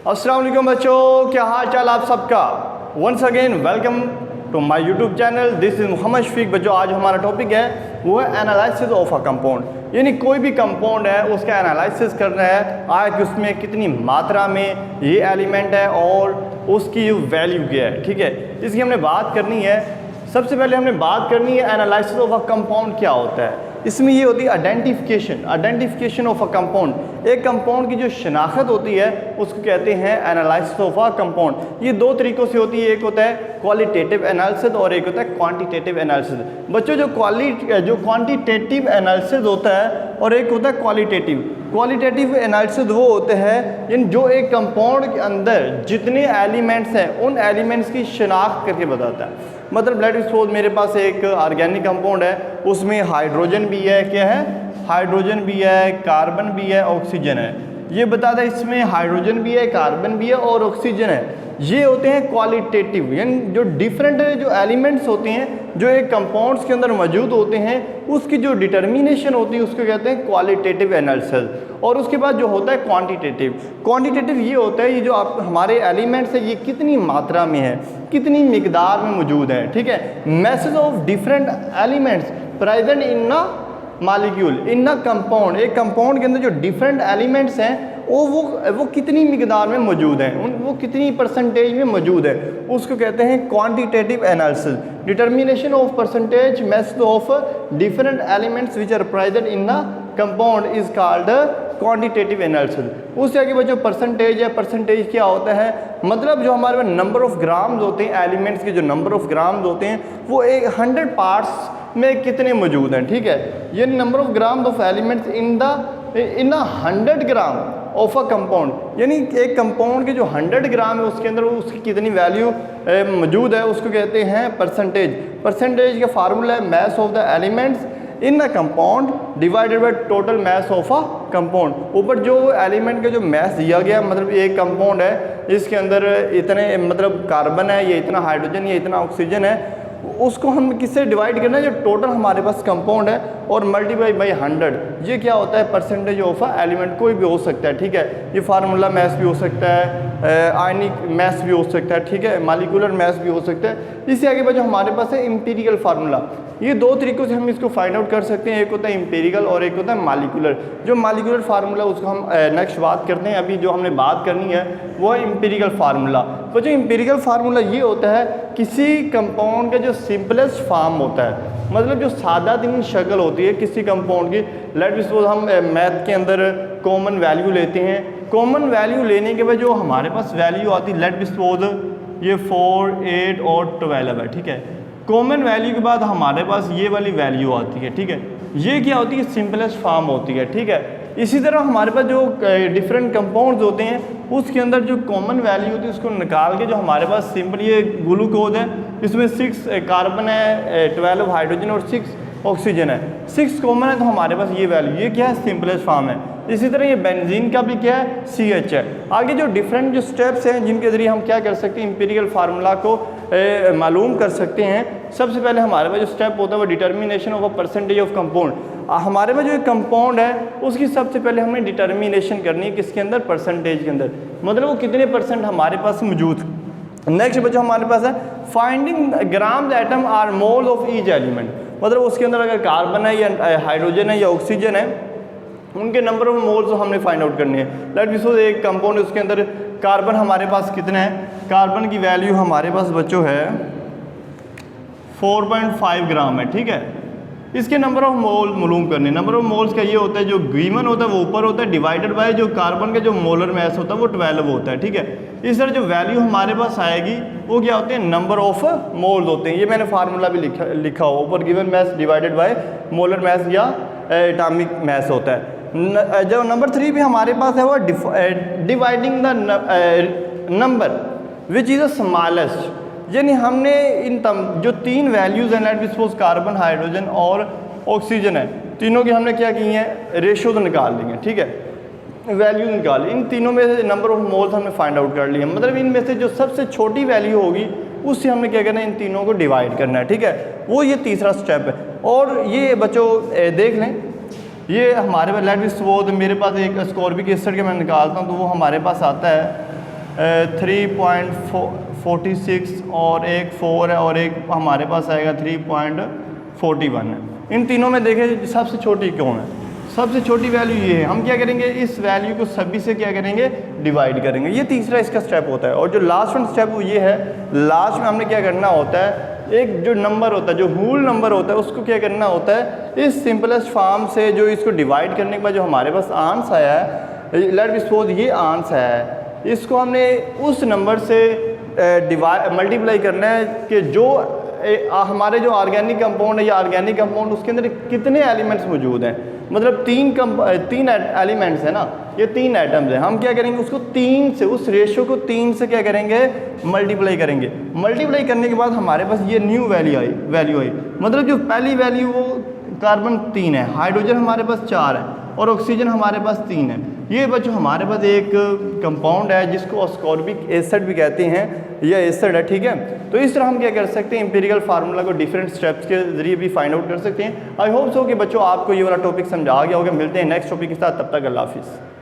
अस्सलाम वालेकुम बच्चों, क्या हाल चाल आप सबका। Once again welcome to my YouTube channel. This is Mohammad Shafiq. बच्चों आज हमारा टॉपिक है वो है एनालिसिस ऑफ अ कंपाउंड, यानी कोई भी कंपाउंड है उसका एनालिसिस करना है कि उसमें कितनी मात्रा में ये एलिमेंट है और उसकी वैल्यू क्या है। ठीक है, इसकी हमने बात करनी है। सबसे पहले हमने बात करनी है एनालिसिस ऑफ अ कंपाउंड क्या होता है। इसमें ये होती है आइडेंटिफिकेशन ऑफ अ कंपाउंड। एक कंपाउंड की जो शनाख्त होती है उसको कहते हैं एनालिसिस ऑफ अ कंपाउंड। ये दो तरीक़ों से होती है, एक होता है क्वालिटेटिव एनालिसिस और एक होता है क्वांटिटेटिव एनालिसिस। बच्चों जो क्वांटिटेटिव एनालिसिस होता है और एक होता है क्वालिटेटिव एनालिसिस वो होते हैं यानी जो एक कंपाउंड के अंदर जितने एलिमेंट्स हैं उन एलिमेंट्स की शनाख्त करके बताता है। मतलब लेट सपोज मेरे पास एक ऑर्गेनिक कंपाउंड है, उसमें हाइड्रोजन भी है, क्या है, हाइड्रोजन भी है, कार्बन भी है, ऑक्सीजन है। ये बताता है इसमें हाइड्रोजन भी है, कार्बन भी है और ऑक्सीजन है। ये होते हैं क्वालिटेटिव, यानी जो डिफरेंट जो एलिमेंट्स होते हैं जो एक कंपाउंड्स के अंदर मौजूद होते हैं उसकी जो डिटर्मिनेशन होती है उसको कहते हैं क्वालिटेटिव एनालिसिस। और उसके बाद जो होता है क्वांटिटेटिव ये होता है ये जो आप हमारे एलिमेंट्स है ये कितनी मात्रा में है, कितनी मिकदार में मौजूद है। ठीक है, message of different elements present in a molecule in a compound. एक कंपाउंड के अंदर जो डिफरेंट एलिमेंट्स हैं वो कितनी मिकदार में मौजूद हैं, वो कितनी परसेंटेज में मौजूद है, उसको कहते हैं quantitative analysis. Determination of percentage message of different elements which are present in a compound is called quantitative analysis. उससे आगे बच्चों परसेंटेज है। परसेंटेज क्या होता है, मतलब जो हमारे पास नंबर ऑफ ग्राम्स होते हैं, एलिमेंट्स के जो नंबर ऑफ ग्राम्स होते हैं वो 100 पार्ट्स में कितने मौजूद हैं। ठीक है, ये number of grams of elements in a 100 gram of a compound, यानी एक कंपाउंड के जो 100 ग्राम है उसके अंदर उसकी कितनी वैल्यू मौजूद है उसको कहते हैं परसेंटेज का फार्मूला है mass of the elements in a compound divided by total mass of a compound. ऊपर जो एलिमेंट का जो मैस दिया गया, मतलब एक कंपाउंड है इसके अंदर इतने मतलब कार्बन है, ये इतना हाइड्रोजन, ये इतना ऑक्सीजन है, उसको हम किससे डिवाइड करना है जो टोटल हमारे पास कंपाउंड है और मल्टीप्लाई बाई 100। ये क्या होता है परसेंटेज ऑफ अ एलिमेंट। कोई भी हो सकता है, ठीक है, ये फार्मूला मैस भी हो सकता है, आयनिक मैस भी हो सकता है, ठीक है, मॉलिक्यूलर मैस भी हो सकता है। इससे आगे बच्चों हमारे पास है एम्पिरिकल फार्मूला। ये दो तरीक़ों से हम इसको फाइंड आउट कर सकते हैं, एक होता है एम्पिरिकल और एक होता है मॉलिक्यूलर। जो मॉलिक्यूलर फार्मूला उसको हम नेक्स्ट बात करते हैं। अभी जो हमने बात करनी है वो है एम्पिरिकल फार्मूला। तो जो एम्पिरिकल फार्मूला ये होता है किसी कंपाउंड का जो सिंपलेस्ट फॉर्म होता है, मतलब जो सादा तरीन शक्ल होती है किसी कंपाउंड की। लेट सपोज हम मैथ के अंदर कॉमन वैल्यू लेते हैं। कॉमन वैल्यू लेने के बाद जो हमारे पास वैल्यू आती है, लेट सपोज ये 4, 8 और 12 है। ठीक है, कॉमन वैल्यू के बाद हमारे पास ये वाली वैल्यू आती है। ठीक है, ये क्या होती है, सिंपलेस्ट फॉर्म होती है। ठीक है, इसी तरह हमारे पास जो डिफरेंट कंपाउंड्स होते हैं उसके अंदर जो कॉमन वैल्यू होती है उसको निकाल के जो हमारे पास सिंपल ये ग्लूकोज है, इसमें 6 कार्बन है, 12 हाइड्रोजन और 6 ऑक्सीजन है, 6 कॉमन है, तो हमारे पास ये वैल्यू, ये क्या है, सिंपलेस्ट फॉर्म है। इसी तरह ये बेंजीन का भी क्या है, CH है। आगे जो डिफरेंट जो स्टेप्स हैं जिनके ज़रिए हम क्या कर सकते हैं, एम्पिरिकल फार्मूला को मालूम कर सकते हैं। सबसे पहले हमारे पास जो स्टेप होता है वो determination of a percentage of compound. हमारे पास जो एक कंपाउंड है उसकी सबसे पहले हमने डिटर्मिनेशन करनी है किसके अंदर, परसेंटेज के अंदर, मतलब वो कितने परसेंट हमारे पास मौजूद। नेक्स्ट बच्चों हमारे पास है finding grams atom or mole of each element, मतलब उसके अंदर अगर कार्बन है या हाइड्रोजन है या ऑक्सीजन है उनके नंबर ऑफ मोल्स हमने फाइंड आउट करनी है। लेट सपोज एक कंपाउंड है उसके अंदर कार्बन हमारे पास कितने हैं, कार्बन की वैल्यू हमारे पास बच्चों है 4.5 ग्राम है। ठीक है, इसके नंबर ऑफ मोल मालूम करने। नंबर ऑफ मोल्स का ये होता है जो गिवन होता है वो ऊपर होता है डिवाइडेड बाय जो कार्बन का जो मोलर मैस होता है वो 12 होता है। ठीक है, इस तरह जो वैल्यू हमारे पास आएगी वो क्या होते हैं, नंबर ऑफ मोल्स होते हैं। ये मैंने फार्मूला भी लिखा हो ऊपर, given mess divided by molar mass या एटॉमिक मैस होता है। जो नंबर 3 भी हमारे पास है वो dividing the number which is the smallest, यानी हमने इन जो 3 वैल्यूज़ हैं, लेट सपोज कार्बन, हाइड्रोजन और ऑक्सीजन है, तीनों की हमने क्या की हैं, रेशोज निकाल ली हैं। ठीक है, वैल्यूज निकाल, इन तीनों में से नंबर ऑफ मोल्स हमने फाइंड आउट कर लिए हैं। मतलब इनमें से जो सबसे छोटी वैल्यू होगी उससे हमने क्या करना है, इन तीनों को डिवाइड करना है। ठीक है, वो ये तीसरा स्टेप है। और ये बच्चों देख लें, ये हमारे पास लेट सपोज मेरे पास एक स्कॉर्पिक एसिड के मैं निकालता हूँ तो वो हमारे पास आता है 3.46 और एक 4 है और एक हमारे पास आएगा 3.41 है। इन तीनों में देखें सबसे छोटी कौन है, सबसे छोटी वैल्यू ये है। हम क्या करेंगे, इस वैल्यू को सभी से क्या करेंगे, डिवाइड करेंगे। ये तीसरा इसका स्टेप होता है। और जो लास्ट वन स्टेप वो ये है, लास्ट में हमने क्या करना होता है, एक जो नंबर होता है, जो होल नंबर होता है, उसको क्या करना होता है, इस सिंपलेस्ट फॉर्म से जो इसको डिवाइड करने के बाद जो हमारे पास आंसर आया है, लेट बी सपोज ये आंसर है, इसको हमने उस नंबर से मल्टीप्लाई करना है कि जो हमारे जो ऑर्गेनिक कंपाउंड है या ऑर्गेनिक कंपाउंड उसके अंदर कितने एलिमेंट्स मौजूद हैं। मतलब तीन एलिमेंट्स है ना, ये 3 आइटम्स हैं। हम क्या करेंगे, उसको 3 से, उस रेशियो को 3 से क्या करेंगे, मल्टीप्लाई करेंगे। मल्टीप्लाई करने के बाद हमारे पास ये न्यू वैल्यू आई। मतलब जो पहली वैल्यू वो कार्बन 3 है, हाइड्रोजन हमारे पास 4 है और ऑक्सीजन हमारे पास 3 है। ये बच्चों हमारे पास एक कंपाउंड है जिसको अस्कॉर्बिक एसिड भी कहते हैं, यह एसिड है, ठीक है। तो इस तरह हम क्या कर सकते हैं, इंपीरियल फार्मूला को डिफरेंट स्टेप्स के जरिए भी फाइंड आउट कर सकते हैं। आई होप सो कि बच्चों आपको ये वाला टॉपिक समझा गया होगा। मिलते हैं नेक्स्ट टॉपिक के साथ, तब तक अल्लाह हाफिज़।